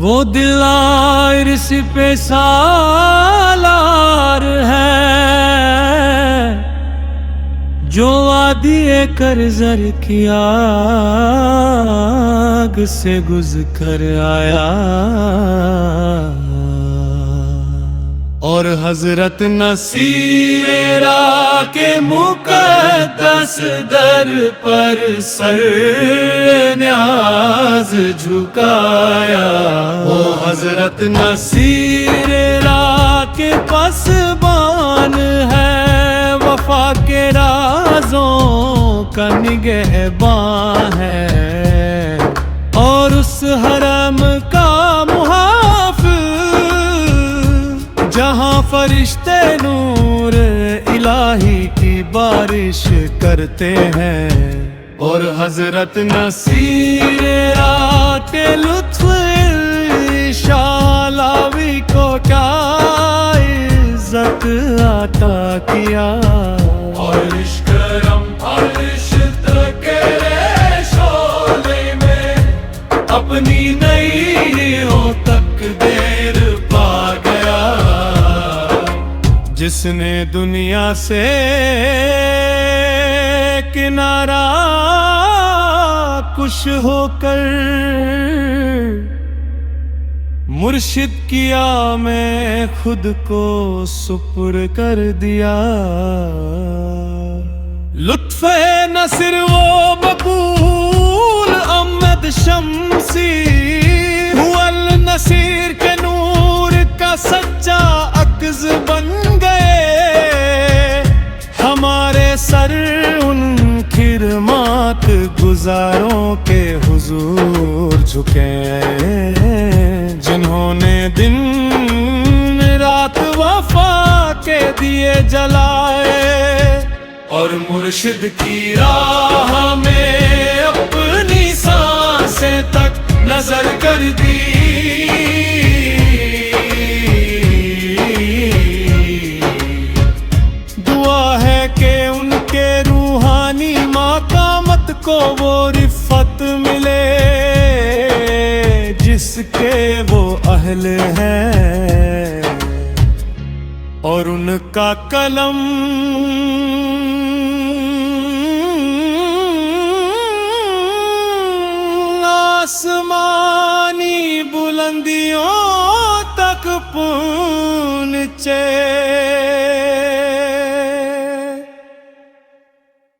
وہ دل عرش پہ سالار ہے جو وادی کرزر کی آگ سے گزر کر آیا، اور حضرت نصیرہ کے مقدس در پر سر نیاز جھکایا، وہ حضرت نصیرہ کے پاسبان ہے، وفا کے رازوں کا نگہباں ہے، اور اس حرم کا جہاں فرشتے نور الہی کی بارش کرتے ہیں، اور حضرت نصیرہ کے لطف شالاوی کو کیا عزت عطا کیا، اور عشقرم عرشت کے شعلے میں اپنی نئیوں تک دیر پا گیا، جس نے دنیا سے کنارہ کش ہو کر مرشد کیا میں خود کو سپر کر دیا، لطف نصر وہ مقبول احمد شمسی، ہوا النصیر کے نور کا سچا عکس بن گئے، ہمارے سر ان خدمات گزاروں کے حضور جھکے، جنہوں نے دن رات وفا کے دیے جلائے، اور مرشد کی راہ میں اپنی سانسیں تک نظر کر دی، دعا ہے کہ ان کے روحانی مقامات کو وہ رفعت ملے جس کے وہ اہل ہیں، اور ان کا قلم آسمانی بلندیوں تک پہنچے۔